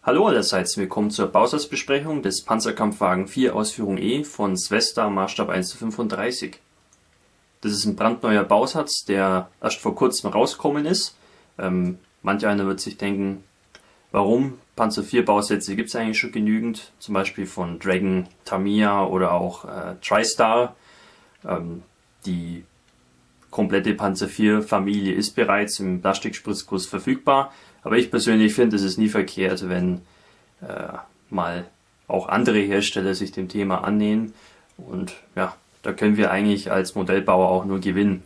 Hallo allerseits, willkommen zur Bausatzbesprechung des Panzerkampfwagen 4 Ausführung E von Svesta Maßstab 1:35. Das ist ein brandneuer Bausatz, der erst vor kurzem rausgekommen ist. Manch einer wird sich denken, warum? Panzer 4 Bausätze gibt es eigentlich schon genügend, zum Beispiel von Dragon, Tamiya oder auch TriStar. Die komplette Panzer 4 Familie ist bereits im Plastikspritzguss verfügbar, aber ich persönlich finde, es ist nie verkehrt, wenn mal auch andere Hersteller sich dem Thema annähern, und ja, da können wir eigentlich als Modellbauer auch nur gewinnen.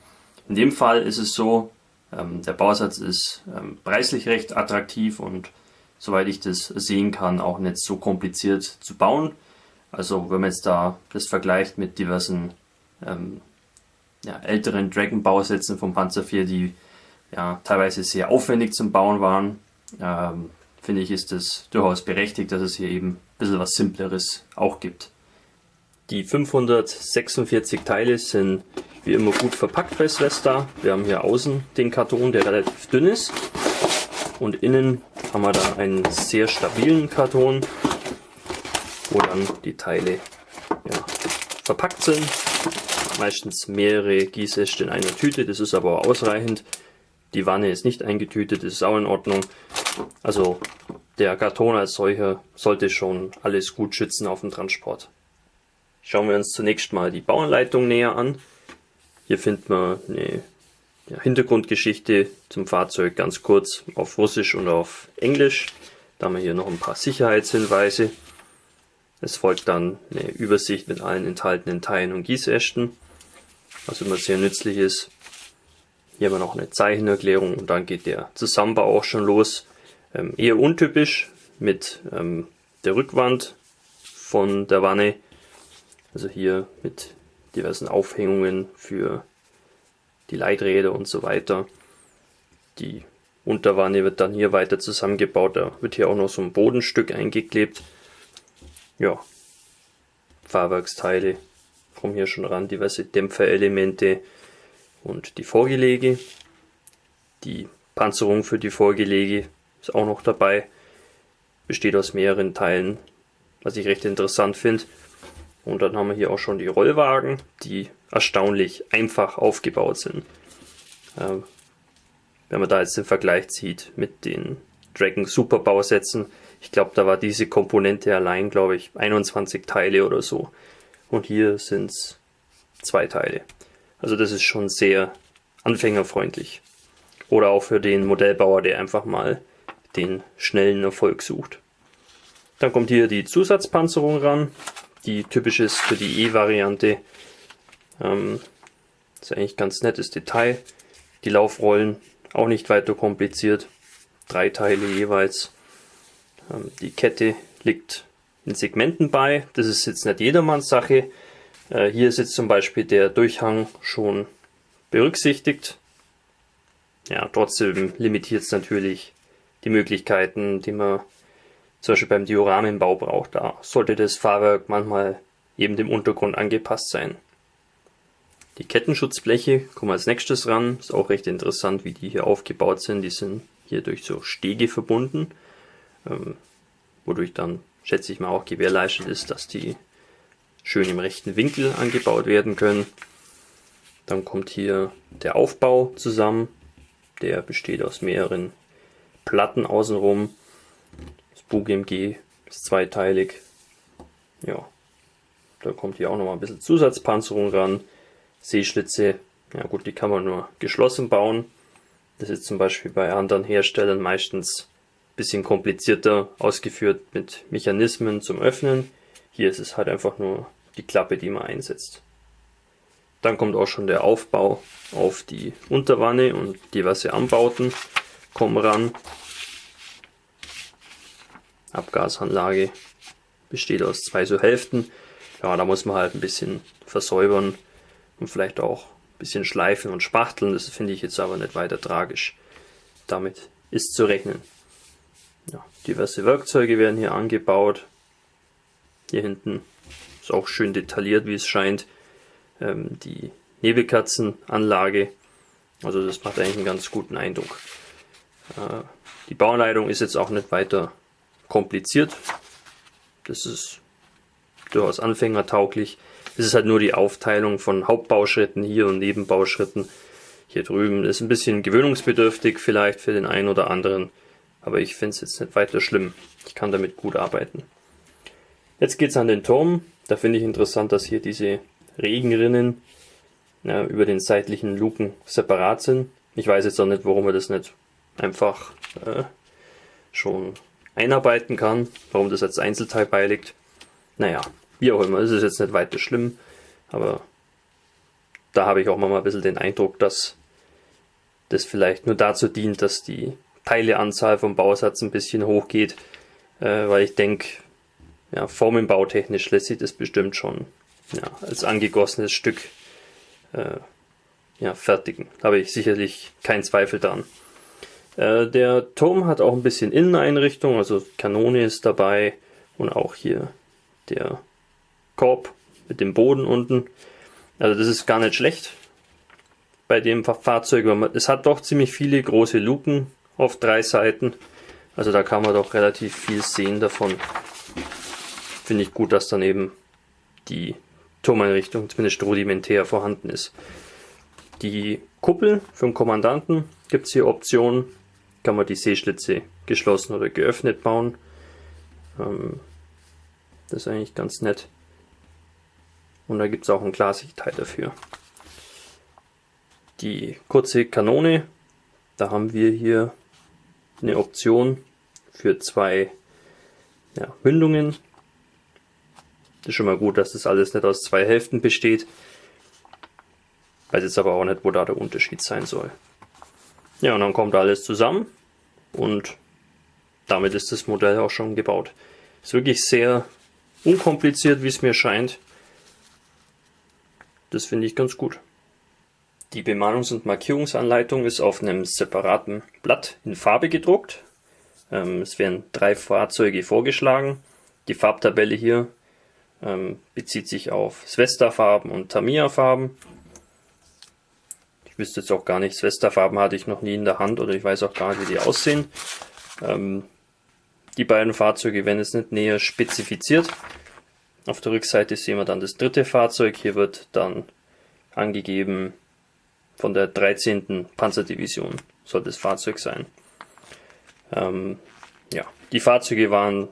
In dem Fall ist es so, der Bausatz ist preislich recht attraktiv und soweit ich das sehen kann, auch nicht so kompliziert zu bauen. Also wenn man jetzt da das vergleicht mit diversen älteren Dragon-Bausätzen vom Panzer 4, die teilweise sehr aufwendig zum Bauen waren, finde ich, ist es durchaus berechtigt, dass es hier eben ein bisschen was Simpleres auch gibt. Die 546 Teile sind wie immer gut verpackt bei Svesta. Wir haben hier außen den Karton, der relativ dünn ist, und innen haben wir dann einen sehr stabilen Karton, wo dann die Teile verpackt sind. Meistens mehrere Gießäste in einer Tüte, das ist aber auch ausreichend. Die Wanne ist nicht eingetütet, das ist auch in Ordnung. Also der Karton als solcher sollte schon alles gut schützen auf dem Transport. Schauen wir uns zunächst mal die Bauanleitung näher an. Hier findet man eine Hintergrundgeschichte zum Fahrzeug ganz kurz auf Russisch und auf Englisch. Da haben wir hier noch ein paar Sicherheitshinweise. Es folgt dann eine Übersicht mit allen enthaltenen Teilen und Gießästen, was immer sehr nützlich ist. Hier haben wir noch eine Zeichenerklärung und dann geht der Zusammenbau auch schon los. Eher untypisch mit der Rückwand von der Wanne, also hier mit diversen Aufhängungen für die Leiträder und so weiter. Die Unterwanne wird dann hier weiter zusammengebaut, da wird hier auch noch so ein Bodenstück eingeklebt. Ja, Fahrwerksteile kommen hier schon ran, diverse Dämpferelemente und die Vorgelege. Die Panzerung für die Vorgelege ist auch noch dabei, besteht aus mehreren Teilen, was ich recht interessant finde. Und dann haben wir hier auch schon die Rollwagen, die erstaunlich einfach aufgebaut sind. Wenn man da jetzt den Vergleich zieht mit den Dragon Super Bausätzen, ich glaube, da war diese Komponente allein, 21 Teile oder so. Und hier sind es 2 Teile. Also das ist schon sehr anfängerfreundlich. Oder auch für den Modellbauer, der einfach mal den schnellen Erfolg sucht. Dann kommt hier die Zusatzpanzerung ran, die typisch ist für die E-Variante. Ist eigentlich ein ganz nettes Detail. Die Laufrollen auch nicht weiter kompliziert. 3 Teile jeweils. Die Kette liegt in Segmenten bei. Das ist jetzt nicht jedermanns Sache. Hier ist jetzt zum Beispiel der Durchhang schon berücksichtigt. Ja, trotzdem limitiert es natürlich die Möglichkeiten, die man zum Beispiel beim Dioramenbau braucht. Da sollte das Fahrwerk manchmal eben dem Untergrund angepasst sein. Die Kettenschutzbleche kommen als nächstes ran. Ist auch recht interessant, wie die hier aufgebaut sind. Die sind hier durch so Stege verbunden, wodurch dann, schätze ich mal, auch gewährleistet ist, dass die schön im rechten Winkel angebaut werden können. Dann kommt hier der Aufbau zusammen. Der besteht aus mehreren Platten außenrum. Das BUGMG ist zweiteilig. Ja, da kommt hier auch noch mal ein bisschen Zusatzpanzerung ran. Seeschlitze, ja gut, die kann man nur geschlossen bauen. Das ist zum Beispiel bei anderen Herstellern meistens ein bisschen komplizierter ausgeführt mit Mechanismen zum Öffnen. Hier ist es halt einfach nur die Klappe, die man einsetzt. Dann kommt auch schon der Aufbau auf die Unterwanne und diverse Anbauten kommen ran. Abgasanlage besteht aus 2 so Hälften. Ja, da muss man halt ein bisschen versäubern und vielleicht auch ein bisschen schleifen und spachteln. Das finde ich jetzt aber nicht weiter tragisch. Damit ist zu rechnen. Ja, diverse Werkzeuge werden hier angebaut. Hier hinten ist auch schön detailliert, wie es scheint. Die Nebelkatzenanlage. Also das macht eigentlich einen ganz guten Eindruck. Die Bauanleitung ist jetzt auch nicht weiter kompliziert. Das ist durchaus anfängertauglich. Es ist halt nur die Aufteilung von Hauptbauschritten hier und Nebenbauschritten hier drüben. Das ist ein bisschen gewöhnungsbedürftig vielleicht für den einen oder anderen, aber ich finde es jetzt nicht weiter schlimm. Ich kann damit gut arbeiten. Jetzt geht es an den Turm. Da finde ich interessant, dass hier diese Regenrinnen über den seitlichen Luken separat sind. Ich weiß jetzt auch nicht, warum man das nicht einfach schon einarbeiten kann, warum das als Einzelteil beiliegt. Naja, wie auch immer, das ist jetzt nicht weiter schlimm, aber da habe ich auch mal ein bisschen den Eindruck, dass das vielleicht nur dazu dient, dass die Teileanzahl vom Bausatz ein bisschen hochgeht, weil ich denke, ja, formenbautechnisch lässt sich das bestimmt schon als angegossenes Stück fertigen. Da habe ich sicherlich keinen Zweifel dran. Der Turm hat auch ein bisschen Inneneinrichtung, also Kanone ist dabei und auch hier der Korb mit dem Boden unten. Also das ist gar nicht schlecht bei dem Fahrzeug. Es hat doch ziemlich viele große Luken auf 3 Seiten. Also da kann man doch relativ viel sehen davon. Finde ich gut, dass dann eben die Turmeinrichtung zumindest rudimentär vorhanden ist. Die Kuppel für den Kommandanten gibt es hier Optionen. Kann man die Sehschlitze geschlossen oder geöffnet bauen. Das ist eigentlich ganz nett. Und da gibt es auch ein Glassichtteil dafür. Die kurze Kanone, da haben wir hier eine Option für 2 Mündungen. Das ist schon mal gut, dass das alles nicht aus 2 Hälften besteht. Weiß jetzt aber auch nicht, wo da der Unterschied sein soll. Ja, und dann kommt alles zusammen und damit ist das Modell auch schon gebaut. Ist wirklich sehr unkompliziert, wie es mir scheint. Das finde ich ganz gut. Die Bemannungs- und Markierungsanleitung ist auf einem separaten Blatt in Farbe gedruckt. Es werden 3 Fahrzeuge vorgeschlagen. Die Farbtabelle hier bezieht sich auf Svesta-Farben und Tamiya-Farben. Ich wüsste jetzt auch gar nicht, Svesta-Farben hatte ich noch nie in der Hand oder ich weiß auch gar nicht, wie die aussehen. Die beiden Fahrzeuge werden jetzt nicht näher spezifiziert. Auf der Rückseite sehen wir dann das 3. Fahrzeug. Hier wird dann angegeben, von der 13. Panzerdivision soll das Fahrzeug sein. Die Fahrzeuge waren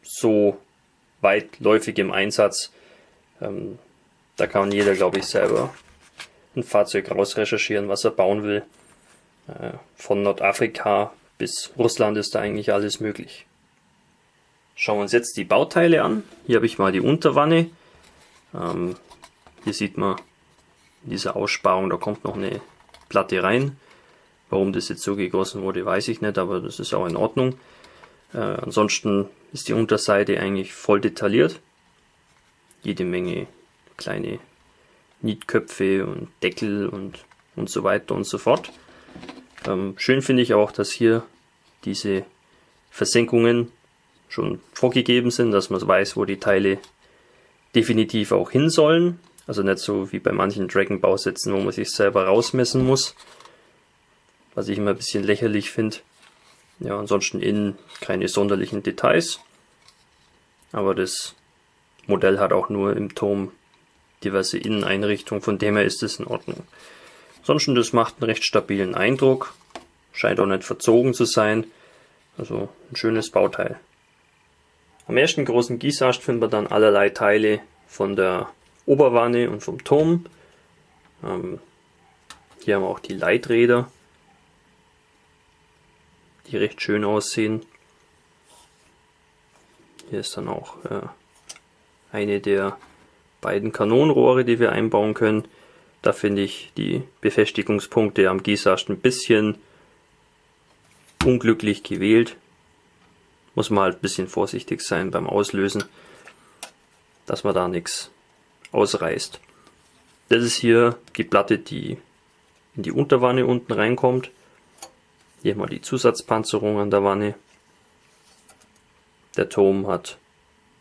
so weitläufig im Einsatz. Da kann jeder, glaube ich, selber ein Fahrzeug rausrecherchieren, was er bauen will. Von Nordafrika bis Russland ist da eigentlich alles möglich. Schauen wir uns jetzt die Bauteile an. Hier habe ich mal die Unterwanne. Hier sieht man diese Aussparung, da kommt noch eine Platte rein. Warum das jetzt so gegossen wurde, weiß ich nicht, aber das ist auch in Ordnung. Ansonsten ist die Unterseite eigentlich voll detailliert. Jede Menge kleine Nietköpfe und Deckel und so weiter und so fort. Schön finde ich auch, dass hier diese Versenkungen schon vorgegeben sind, dass man weiß, wo die Teile definitiv auch hin sollen. Also nicht so wie bei manchen Dragon-Bausätzen, wo man sich selber rausmessen muss. Was ich immer ein bisschen lächerlich finde. Ja, ansonsten innen keine sonderlichen Details. Aber das Modell hat auch nur im Turm diverse Inneneinrichtungen, von dem her ist es in Ordnung. Ansonsten, das macht einen recht stabilen Eindruck. Scheint auch nicht verzogen zu sein. Also ein schönes Bauteil. Am ersten großen Gießast finden wir dann allerlei Teile von der Oberwanne und vom Turm. Hier haben wir auch die Leiträder, die recht schön aussehen. Hier ist dann auch eine der beiden Kanonenrohre, die wir einbauen können. Da finde ich die Befestigungspunkte am Gießast ein bisschen unglücklich gewählt. Muss man halt ein bisschen vorsichtig sein beim Auslösen, dass man da nichts ausreißt. Das ist hier die Platte, die in die Unterwanne unten reinkommt. Hier haben wir die Zusatzpanzerung an der Wanne. Der Turm hat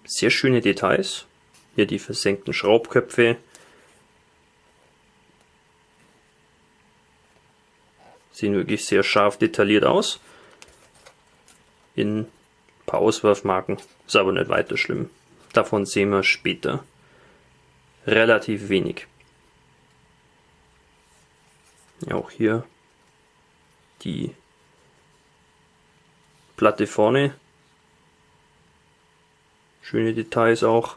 sehr schöne Details. Hier die versenkten Schraubköpfe. Sehen wirklich sehr scharf detailliert aus. In paar Auswurfmarken, ist aber nicht weiter schlimm. Davon sehen wir später relativ wenig. Ja, auch hier die Platte vorne. Schöne Details auch.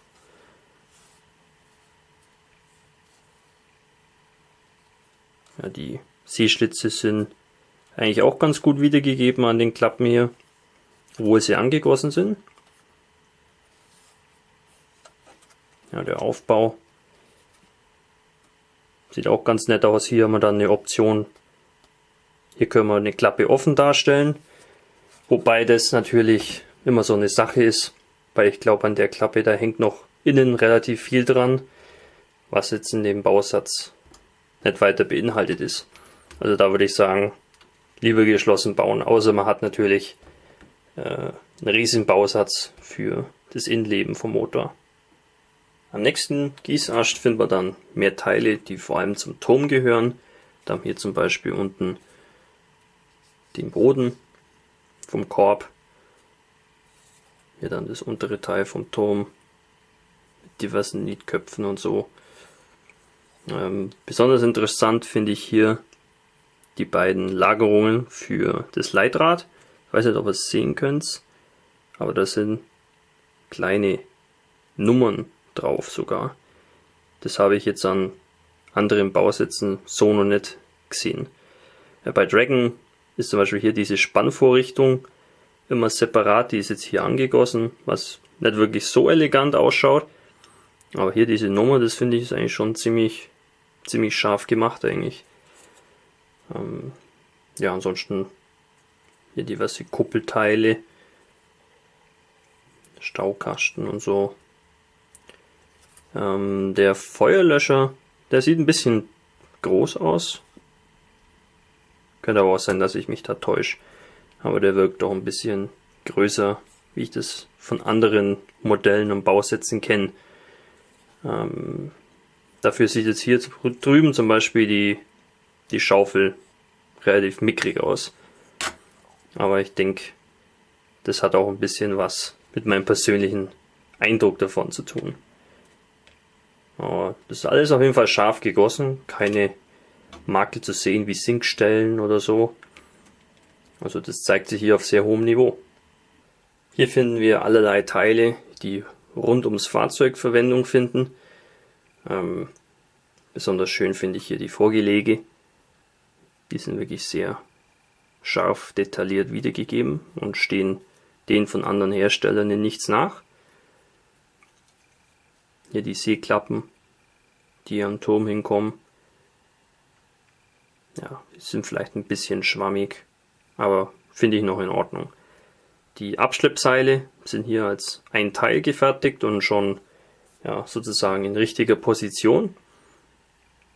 Ja, die Sehschlitze sind eigentlich auch ganz gut wiedergegeben an den Klappen hier, obwohl sie angegossen sind. Ja, der Aufbau sieht auch ganz nett aus. Hier haben wir dann eine Option. Hier können wir eine Klappe offen darstellen, wobei das natürlich immer so eine Sache ist, weil ich glaube, an der Klappe, da hängt noch innen relativ viel dran, was jetzt in dem Bausatz nicht weiter beinhaltet ist. Also da würde ich sagen, lieber geschlossen bauen, außer man hat natürlich einen riesigen Bausatz für das Innenleben vom Motor. Am nächsten Gießast finden wir dann mehr Teile, die vor allem zum Turm gehören. Da haben wir hier zum Beispiel unten den Boden vom Korb. Hier dann das untere Teil vom Turm mit diversen Nietköpfen und so. Besonders interessant finde ich hier die beiden Lagerungen für das Leitrad. Ich weiß nicht, ob ihr es sehen könnt, aber da sind kleine Nummern drauf sogar. Das habe ich jetzt an anderen Bausätzen so noch nicht gesehen. Bei Dragon ist zum Beispiel hier diese Spannvorrichtung immer separat, die ist jetzt hier angegossen, was nicht wirklich so elegant ausschaut. Aber hier diese Nummer, das finde ich ist eigentlich schon ziemlich scharf gemacht eigentlich. Ja, ansonsten hier diverse Kuppelteile, Staukasten und so. Der Feuerlöscher, der sieht ein bisschen groß aus. Könnte aber auch sein, dass ich mich da täusche. Aber der wirkt doch ein bisschen größer, wie ich das von anderen Modellen und Bausätzen kenne. Dafür sieht jetzt hier drüben zum Beispiel die Schaufel relativ mickrig aus. Aber ich denke, das hat auch ein bisschen was mit meinem persönlichen Eindruck davon zu tun. Aber das ist alles auf jeden Fall scharf gegossen, keine Makel zu sehen wie Sinkstellen oder so. Also das zeigt sich hier auf sehr hohem Niveau. Hier finden wir allerlei Teile, die rund ums Fahrzeug Verwendung finden. Besonders schön finde ich hier die Vorgelege. Die sind wirklich sehr scharf detailliert wiedergegeben und stehen den von anderen Herstellern in nichts nach. Hier die Seeklappen, die am Turm hinkommen. Ja, die sind vielleicht ein bisschen schwammig, aber finde ich noch in Ordnung. Die Abschleppseile sind hier als ein Teil gefertigt und schon sozusagen in richtiger Position.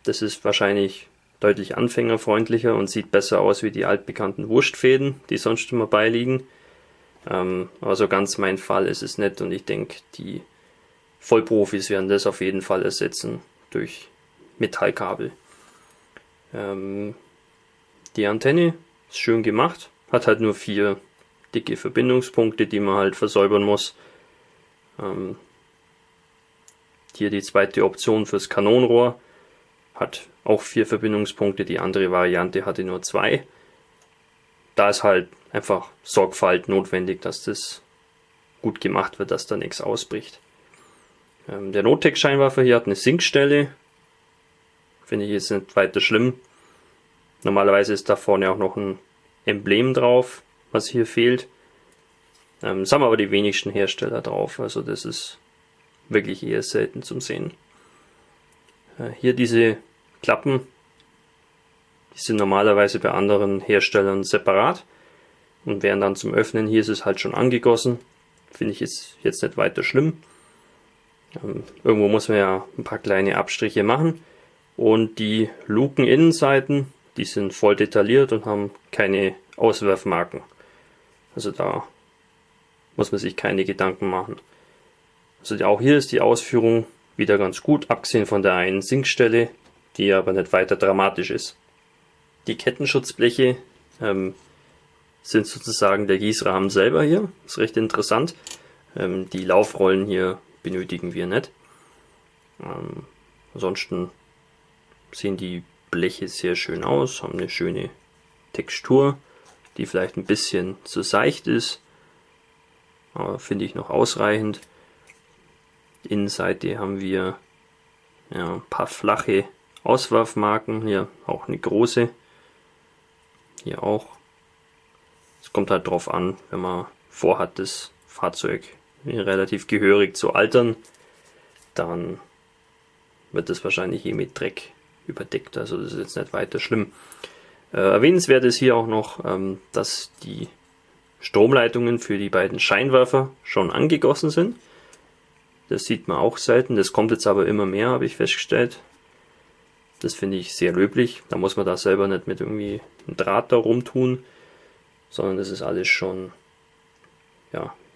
Das ist wahrscheinlich deutlich anfängerfreundlicher und sieht besser aus wie die altbekannten Wurstfäden, die sonst immer beiliegen. Aber so ganz mein Fall ist es nicht und ich denke, die Vollprofis werden das auf jeden Fall ersetzen durch Metallkabel. Die Antenne ist schön gemacht, hat halt nur 4 dicke Verbindungspunkte, die man halt versäubern muss. Hier die zweite Option fürs Kanonenrohr, hat auch 4 Verbindungspunkte, die andere Variante hatte nur 2. Da ist halt einfach Sorgfalt notwendig, dass das gut gemacht wird, dass da nichts ausbricht. Der Notec-Scheinwerfer hier hat eine Sinkstelle, finde ich jetzt nicht weiter schlimm. Normalerweise ist da vorne auch noch ein Emblem drauf, was hier fehlt. Das haben aber die wenigsten Hersteller drauf, also das ist wirklich eher selten zum Sehen. Hier diese Klappen, die sind normalerweise bei anderen Herstellern separat und werden dann zum Öffnen, hier ist es halt schon angegossen, finde ich jetzt nicht weiter schlimm. Irgendwo muss man ja ein paar kleine Abstriche machen und die Lukeninnenseiten, die sind voll detailliert und haben keine Auswerfmarken. Also da muss man sich keine Gedanken machen. Also auch hier ist die Ausführung wieder ganz gut, abgesehen von der einen Sinkstelle, die aber nicht weiter dramatisch ist. Die Kettenschutzbleche sind sind sozusagen der Gießrahmen selber hier. Ist recht interessant. Die Laufrollen hier benötigen wir nicht. Ansonsten sehen die Bleche sehr schön aus, haben eine schöne Textur, die vielleicht ein bisschen zu seicht ist, aber finde ich noch ausreichend. Innenseite haben wir ein paar flache Auswurfmarken, hier auch eine große, hier auch. Es kommt halt drauf an, wenn man vorhat, das Fahrzeug relativ gehörig zu altern, dann wird das wahrscheinlich mit Dreck überdeckt, also das ist jetzt nicht weiter schlimm. Erwähnenswert ist hier auch noch, dass die Stromleitungen für die beiden Scheinwerfer schon angegossen sind. Das sieht man auch selten, das kommt jetzt aber immer mehr, habe ich festgestellt. Das finde ich sehr löblich, da muss man da selber nicht mit irgendwie einem Draht da rumtun, sondern das ist alles schon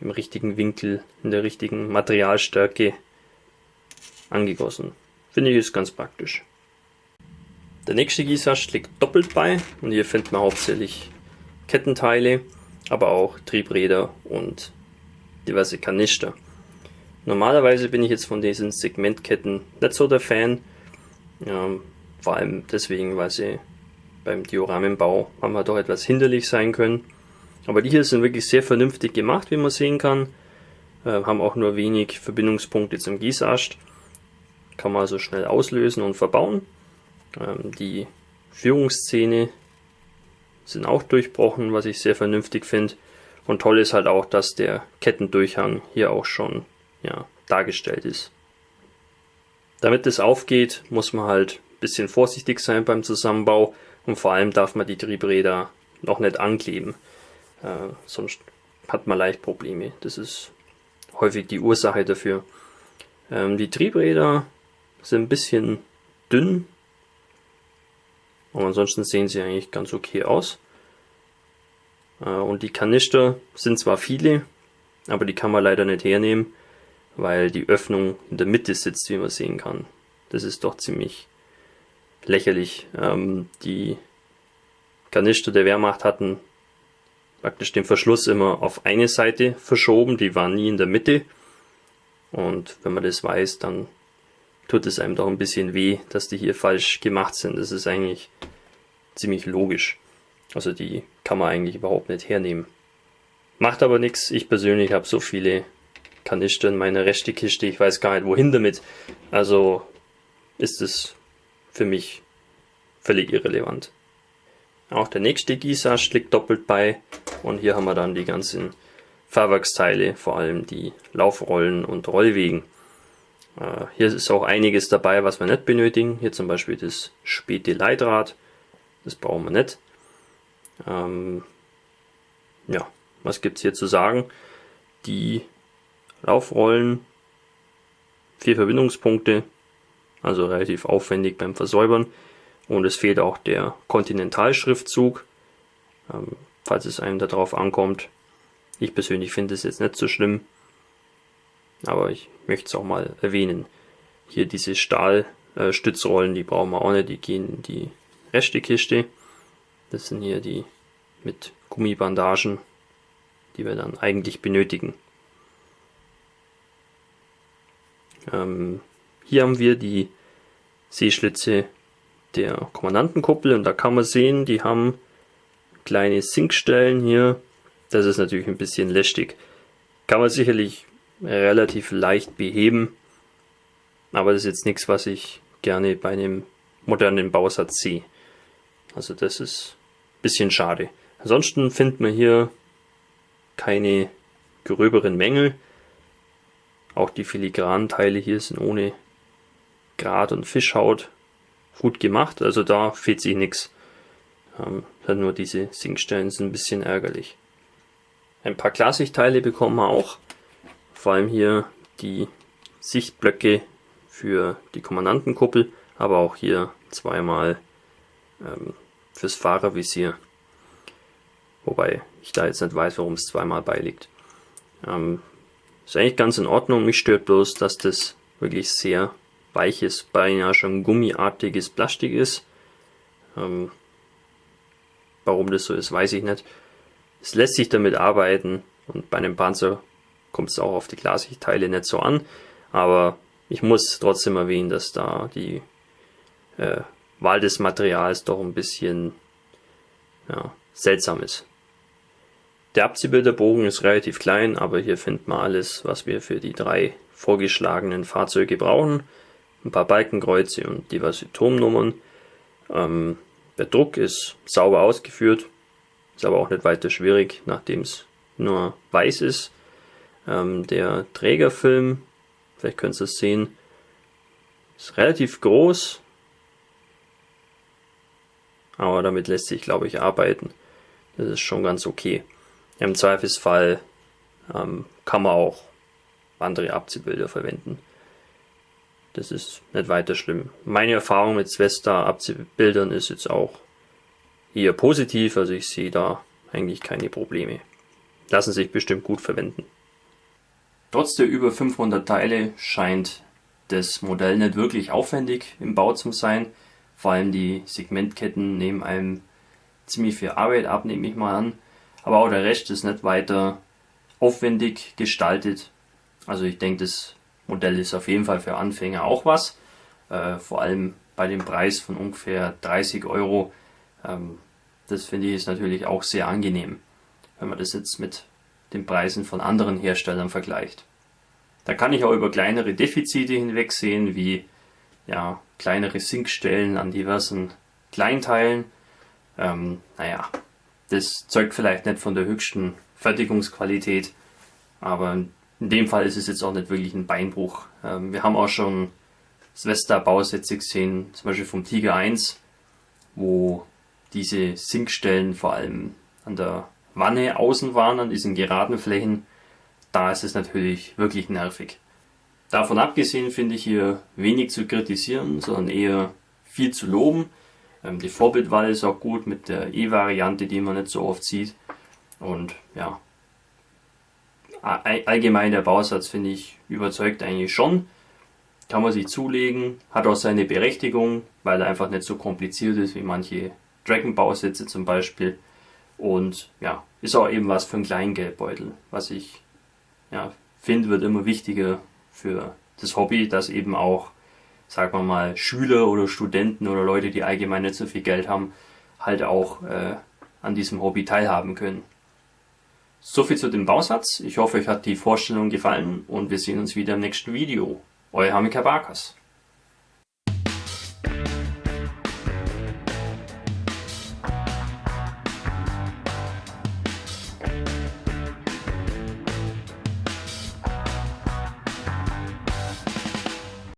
im richtigen Winkel, in der richtigen Materialstärke angegossen. Finde ich ist ganz praktisch. Der nächste Gießast liegt doppelt bei und hier findet man hauptsächlich Kettenteile, aber auch Triebräder und diverse Kanister. Normalerweise bin ich jetzt von diesen Segmentketten nicht so der Fan, vor allem deswegen, weil sie beim Dioramenbau manchmal doch etwas hinderlich sein können. Aber die hier sind wirklich sehr vernünftig gemacht, wie man sehen kann, haben auch nur wenig Verbindungspunkte zum Gießast, kann man also schnell auslösen und verbauen. Die Führungszähne sind auch durchbrochen, was ich sehr vernünftig finde. Und toll ist halt auch, dass der Kettendurchhang hier auch schon dargestellt ist. Damit es aufgeht, muss man halt ein bisschen vorsichtig sein beim Zusammenbau und vor allem darf man die Triebräder noch nicht ankleben, sonst hat man leicht Probleme. Das ist häufig die Ursache dafür. Die Triebräder sind ein bisschen dünn, aber ansonsten sehen sie eigentlich ganz okay aus. Und die Kanister sind zwar viele, aber die kann man leider nicht hernehmen, weil die Öffnung in der Mitte sitzt, wie man sehen kann. Das ist doch ziemlich lächerlich. Die Kanister der Wehrmacht hatten praktisch den Verschluss immer auf eine Seite verschoben, die waren nie in der Mitte. Und wenn man das weiß, dann tut es einem doch ein bisschen weh, dass die hier falsch gemacht sind. Das ist eigentlich ziemlich logisch. Also die kann man eigentlich überhaupt nicht hernehmen. Macht aber nichts. Ich persönlich habe so viele Kanister in meiner Restekiste, ich weiß gar nicht wohin damit. Also ist es für mich völlig irrelevant. Auch der nächste Gießast liegt doppelt bei und hier haben wir dann die ganzen Fahrwerksteile, vor allem die Laufrollen und Rollwegen. Hier ist auch einiges dabei, was wir nicht benötigen. Hier zum Beispiel das späte Leitrad, das brauchen wir nicht. Was gibt es hier zu sagen? Die Laufrollen, 4 Verbindungspunkte, also relativ aufwendig beim Versäubern. Und es fehlt auch der Kontinentalschriftzug, falls es einem darauf ankommt. Ich persönlich finde es jetzt nicht so schlimm, aber ich möchte es auch mal erwähnen. Hier diese Stahlstützrollen, die brauchen wir auch nicht, die gehen in die Restekiste. Das sind hier die mit Gummibandagen, die wir dann eigentlich benötigen. Hier haben wir die Sehschlitze der Kommandantenkuppel und da kann man sehen, die haben kleine Sinkstellen hier. Das ist natürlich ein bisschen lästig. Kann man sicherlich relativ leicht beheben, aber das ist jetzt nichts, was ich gerne bei einem modernen Bausatz sehe. Also das ist ein bisschen schade. Ansonsten findet man hier keine gröberen Mängel. Auch die filigranen Teile hier sind ohne Grat und Fischhaut gut gemacht, also da fehlt sich nichts. Nur diese Sinkstellen sind ein bisschen ärgerlich. Ein paar Klarsichtteile bekommen wir auch, vor allem hier die Sichtblöcke für die Kommandantenkuppel, aber auch hier zweimal fürs Fahrervisier. Wobei ich da jetzt nicht weiß, warum es zweimal beiliegt. Ist eigentlich ganz in Ordnung, mich stört bloß, dass das wirklich sehr weiches, beinahe schon gummiartiges Plastik ist. Warum das so ist, weiß ich nicht. Es lässt sich damit arbeiten und bei einem Panzer kommt es auch auf die Glasigteile nicht so an, aber ich muss trotzdem erwähnen, dass da die Wahl des Materials doch ein bisschen seltsam ist. Der Abziehbilderbogen ist relativ klein, aber hier findet man alles, was wir für die 3 vorgeschlagenen Fahrzeuge brauchen. Ein paar Balkenkreuze und diverse Turmnummern. Der Druck ist sauber ausgeführt, ist aber auch nicht weiter schwierig, nachdem es nur weiß ist. Der Trägerfilm, vielleicht könnt ihr es sehen, ist relativ groß, aber damit lässt sich, glaube ich, arbeiten. Das ist schon ganz okay. Im Zweifelsfall kann man auch andere Abziehbilder verwenden. Das ist nicht weiter schlimm. Meine Erfahrung mit Svesta Abziehbildern ist jetzt auch eher positiv, also ich sehe da eigentlich keine Probleme. Lassen sich bestimmt gut verwenden. Trotz der über 500 Teile scheint das Modell nicht wirklich aufwendig im Bau zu sein. Vor allem die Segmentketten nehmen einem ziemlich viel Arbeit ab, nehme ich mal an. Aber auch der Rest ist nicht weiter aufwendig gestaltet. Also ich denke, das Modell ist auf jeden Fall für Anfänger auch was. Vor allem bei dem Preis von ungefähr 30 Euro. Das finde ich ist natürlich auch sehr angenehm, wenn man das jetzt mit den Preisen von anderen Herstellern vergleicht. Da kann ich auch über kleinere Defizite hinwegsehen, wie kleinere Sinkstellen an diversen Kleinteilen. Das zeugt vielleicht nicht von der höchsten Fertigungsqualität, aber in dem Fall ist es jetzt auch nicht wirklich ein Beinbruch. Wir haben auch schon Svesta-Bausätze gesehen, zum Beispiel vom Tiger 1, wo diese Sinkstellen vor allem an der Wanne außen waren, an diesen geraden Flächen. Da ist es natürlich wirklich nervig. Davon abgesehen finde ich hier wenig zu kritisieren, sondern eher viel zu loben. Die Vorbildwahl ist auch gut mit der E-Variante, die man nicht so oft sieht. Und allgemein der Bausatz finde ich überzeugt eigentlich schon. Kann man sich zulegen, hat auch seine Berechtigung, weil er einfach nicht so kompliziert ist wie manche Dragon-Bausätze zum Beispiel. Und ist auch eben was für einen kleinen Geldbeutel, was ich finde, wird immer wichtiger für das Hobby, dass eben auch, sagen wir mal, Schüler oder Studenten oder Leute, die allgemein nicht so viel Geld haben, halt auch an diesem Hobby teilhaben können. Soviel zu dem Bausatz. Ich hoffe, euch hat die Vorstellung gefallen und wir sehen uns wieder im nächsten Video. Euer Hamika Barkas.